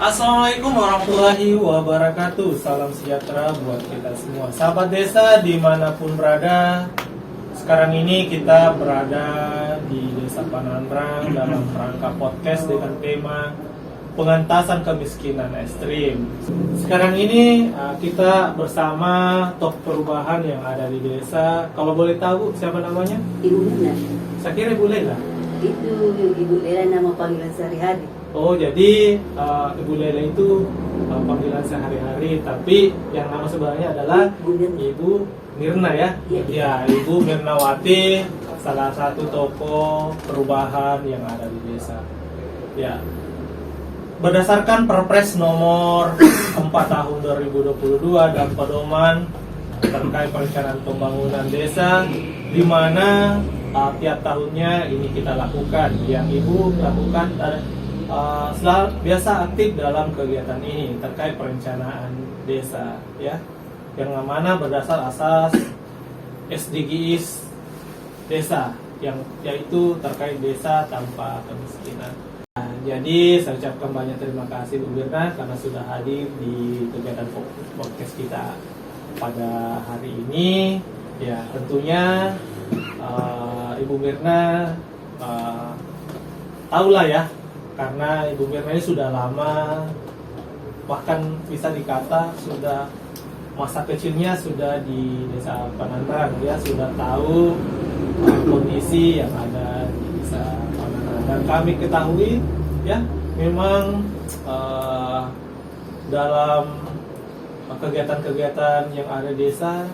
Assalamualaikum warahmatullahi wabarakatuh. Salam sejahtera buat kita semua, sahabat desa dimanapun berada. Sekarang ini kita berada di Desa Panandrang dalam rangka podcast dengan tema pengentasan kemiskinan ekstrim. Sekarang ini kita bersama top perubahan yang ada di desa. Kalau boleh tahu siapa namanya? Ibu Lela. Saya kira Ibu Lela. Itu Ibu Lela nama panggilan sehari-hari. Oh, jadi Ibu Lela itu panggilan sehari-hari, tapi yang nama sebenarnya adalah Ibu Mirna ya? Iya. Ya, Ibu Mirnawati, salah satu tokoh perubahan yang ada di desa. Ya, berdasarkan Perpres nomor 4 tahun 2022 dan pedoman terkait perencanaan pembangunan desa, di mana tiap tahunnya ini kita lakukan. Yang Ibu lakukan biasa aktif dalam kegiatan ini terkait perencanaan desa, ya, yang mana berdasar asas SDGs desa, yang yaitu terkait desa tanpa kemiskinan. Nah, jadi saya ucapkan banyak terima kasih Bu Mirna karena sudah hadir di kegiatan podcast kita pada hari ini. Ya, tentunya Ibu Mirna tahulah ya, karena Ibu Mirna ini sudah lama, bahkan bisa dikata sudah masa kecilnya sudah di Desa Panandrang, ya, sudah tahu kondisi yang ada di Desa Panandrang. Dan kami ketahui ya, memang dalam kegiatan-kegiatan yang ada di desa,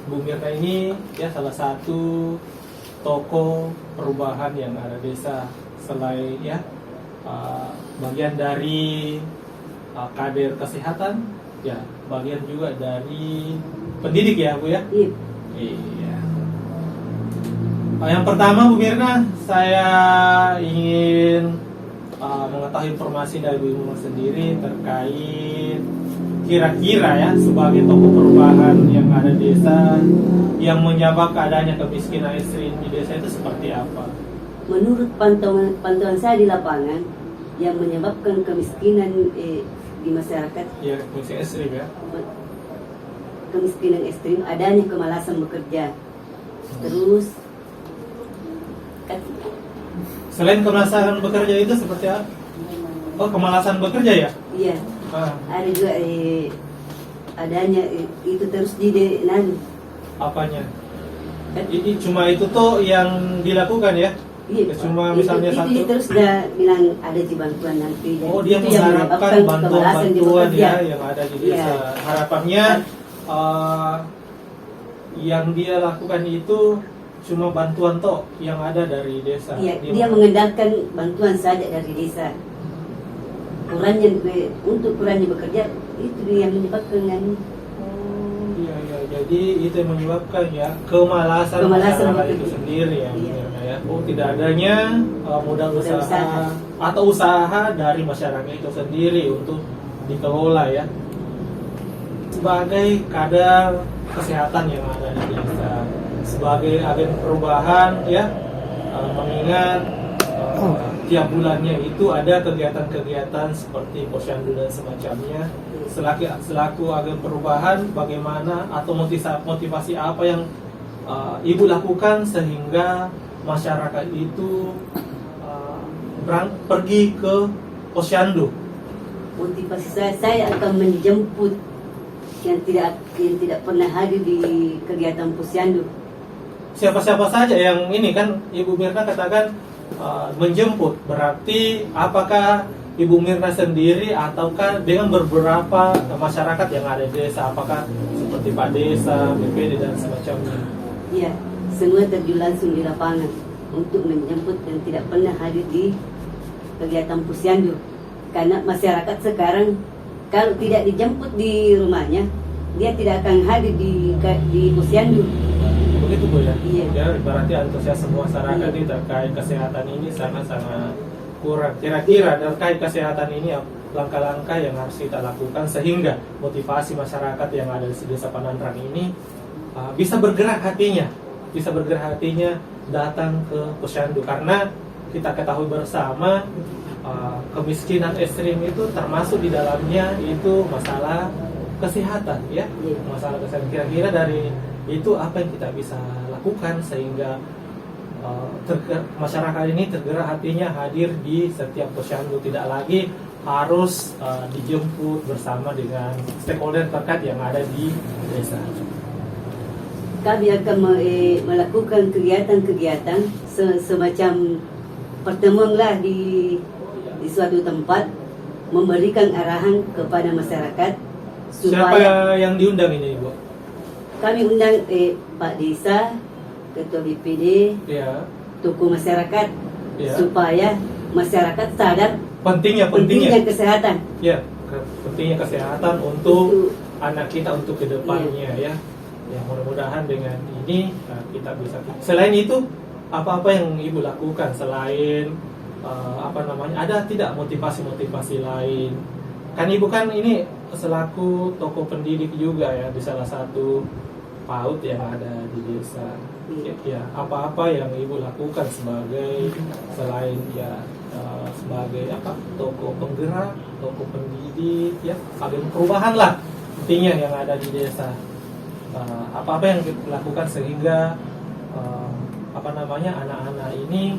Bu Mirna ini ya salah satu tokoh perubahan yang ada di desa. Selain ya bagian dari kader kesehatan, ya, bagian juga dari pendidik ya Bu ya. Iya. Iya. Yang pertama Bu Mirna, saya ingin mengetahui informasi dari Bu Mirna sendiri terkait kira-kira ya, sebagai tokoh perubahan yang ada di desa, yang menyebabkan adanya kemiskinan ekstrim di desa itu seperti apa? Menurut pantauan saya di lapangan, yang menyebabkan kemiskinan di masyarakat, Ya, kemiskinan ekstrim ya. kemiskinan ekstrim, adanya kemalasan bekerja. Terus Selain kemalasan bekerja itu seperti apa? Oh, kemalasan bekerja ya? iya, ada juga adanya itu terus Apanya? Ini cuma itu tuh yang dilakukan ya? Iya, Cuma misalnya satu. itu terus udah bilang ada di bantuan nanti. Oh, dia Itu yang mengharapkan menyebabkan kemalasan di bantuan-bantuan bekerja. ya yang ada di desa. Iya. Harapannya yang dia lakukan itu cuma bantuan toh yang ada dari desa. Iya, dia mengandalkan bantuan saja dari desa. Kurangnya bekerja, itu dia yang menyebabkan yang Iya, jadi itu yang menyebabkan ya kemalasan masyarakat itu bekerja. sendiri ya, Iya. ya. Oh, tidak adanya modal usaha atau usaha dari masyarakat itu sendiri untuk dikelola ya. Sebagai kadar kesehatan yang ada di desa, sebagai agen perubahan ya, mengingat tiap bulannya itu ada kegiatan-kegiatan seperti posyandu dan semacamnya. Selaku agen perubahan, bagaimana atau motivasi apa yang Ibu lakukan sehingga masyarakat itu pergi ke posyandu? motivasi saya akan menjemput yang tidak pernah hadir di kegiatan posyandu. Siapa-siapa saja yang ini kan Ibu Mirna katakan menjemput, berarti apakah Ibu Mirna sendiri ataukah dengan beberapa masyarakat yang ada di desa, apakah seperti Pak Desa, BPD dan semacamnya? Iya, semua terjun langsung di lapangan untuk menjemput yang tidak pernah hadir di kegiatan posyandu. Karena masyarakat sekarang kalau tidak dijemput di rumahnya, dia tidak akan hadir di posyandu. Begitu Bu ya? Iya. Ya, berarti antusiasme masyarakat ini terkait kesehatan ini sangat-sangat kurang. Kira-kira terkait kesehatan ini langkah-langkah yang harus kita lakukan sehingga motivasi masyarakat yang ada di Desa Panandrang ini bisa bergerak hatinya datang ke posyandu, karena kita ketahui bersama kemiskinan ekstrim itu termasuk di dalamnya itu masalah kesehatan, ya. Iya. Masalah kesehatan. Kira-kira dari itu apa yang kita bisa lakukan sehingga masyarakat ini tergerak hatinya hadir di setiap posyandu, tidak lagi harus dijemput bersama dengan stakeholder terkait yang ada di desa. Kami akan melakukan kegiatan-kegiatan semacam pertemuan lah di suatu tempat, memberikan arahan kepada masyarakat Siapa supaya yang diundang ini, Ibu? kami undang Pak Desa, Ketua BPD, Ya, tokoh masyarakat, ya. supaya masyarakat sadar Pentingnya. kesehatan. Ya, pentingnya kesehatan untuk anak kita, untuk kedepannya, ya. Ya, mudah-mudahan dengan ini kita bisa. Selain itu, apa-apa yang Ibu lakukan selain ada tidak motivasi-motivasi lain? Kan Ibu kan ini selaku tokoh pendidik juga ya di salah satu PAUD yang ada di desa. Ya, apa-apa yang Ibu lakukan sebagai selain sebagai tokoh penggerak, tokoh pendidik, ya, agen perubahan lah intinya yang ada di desa. Apa-apa yang dilakukan sehingga anak-anak ini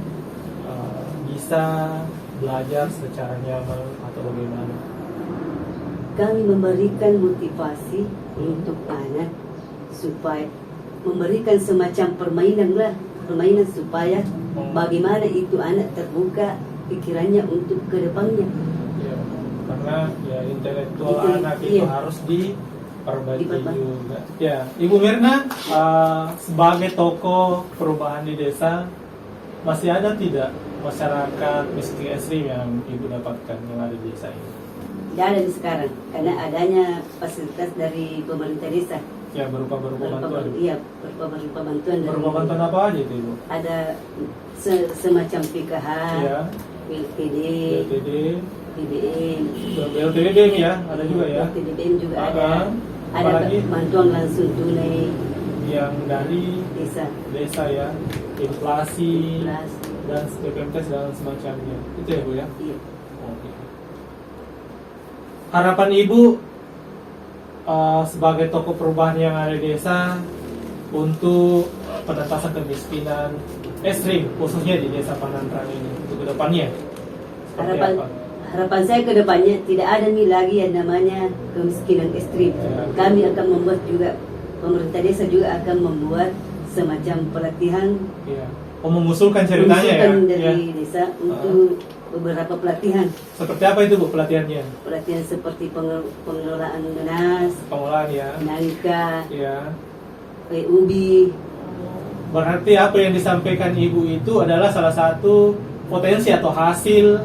bisa belajar secara nyaman atau bagaimana? Kami memberikan motivasi untuk anak supaya memberikan semacam permainan supaya bagaimana itu anak terbuka pikirannya untuk kedepannya. Ya, karena ya intelektual anak itu harus diperbaiki juga. Ya, Ibu Mirna sebagai tokoh perubahan di desa, masih ada tidak masyarakat miskin ekstrim yang Ibu dapatkan yang ada di desa ini? Tidak ada sekarang karena adanya fasilitas dari pemerintah desa. Ya, berupa bantuan. Iya, berupa bantuan. Berupa bantuan apa aja itu, Ibu? Ada semacam PKH, Ya, LTD, TBM, BLTDM ya, ada juga ya. TBM juga ada. Ada Apalagi bantuan langsung tunai yang dari desa ya, inflasi plus. dan PPMTS dan semacamnya. Itu ya, Bu ya. Iya. Oke. Harapan Ibu sebagai tokoh perubahan yang ada di desa untuk penentasan kemiskinan ekstrim khususnya di desa Panandrang ini untuk kedepannya seperti apa? Harapan saya ke depannya tidak ada nih lagi yang namanya kemiskinan ekstrim. Ya. Kami akan membuat juga, pemerintah desa juga akan membuat semacam pelatihan. Ya. Mengusulkan ceritanya ya. Dari Ya. desa untuk beberapa pelatihan. Seperti apa itu, Bu, pelatihannya? Pelatihan seperti pengelolaan nanas, Pengolahan ya. nangka, Ya. ubi. Berarti apa yang disampaikan Ibu itu adalah salah satu potensi atau hasil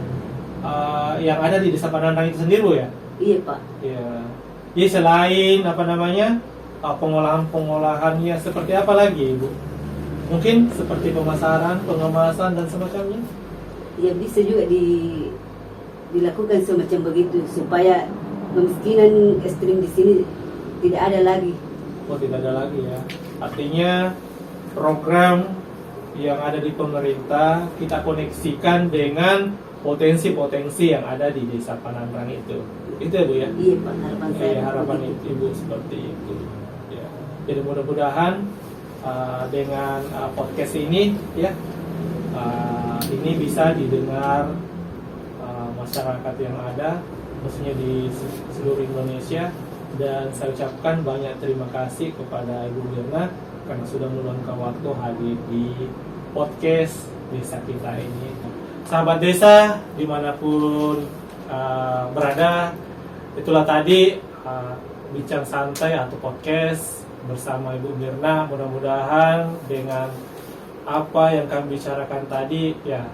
yang ada di desa Panandrang itu sendiri, Bu ya? Iya, Pak. Ya. Jadi selain pengolahannya seperti apa lagi, Ibu? Mungkin seperti pemasaran, pengemasan dan semacamnya. Ya bisa juga dilakukan semacam begitu supaya kemiskinan ekstrim di sini tidak ada lagi. Oh, tidak ada lagi ya. Artinya program yang ada di pemerintah kita koneksikan dengan potensi-potensi yang ada di desa Panandrang itu. Itu ya, Bu ya? Iya, Pak, harapan saya. Iya, harapan Ibu seperti itu. Ya. Jadi mudah-mudahan dengan podcast ini ya ini bisa didengar masyarakat yang ada khususnya di seluruh Indonesia, dan saya ucapkan banyak terima kasih kepada Ibu Mirna karena sudah meluangkan waktu hadir di podcast desa kita ini. Sahabat desa dimanapun berada, itulah tadi bincang santai atau podcast bersama Ibu Mirna. Mudah-mudahan dengan apa yang kami bicarakan tadi, ya,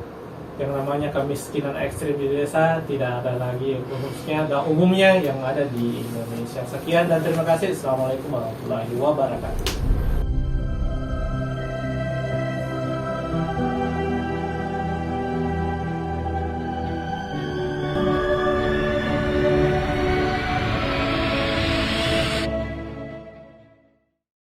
yang namanya kemiskinan ekstrim di desa tidak ada lagi, khususnya dan umumnya yang ada di Indonesia. Sekian dan terima kasih. Assalamualaikum warahmatullahi wabarakatuh.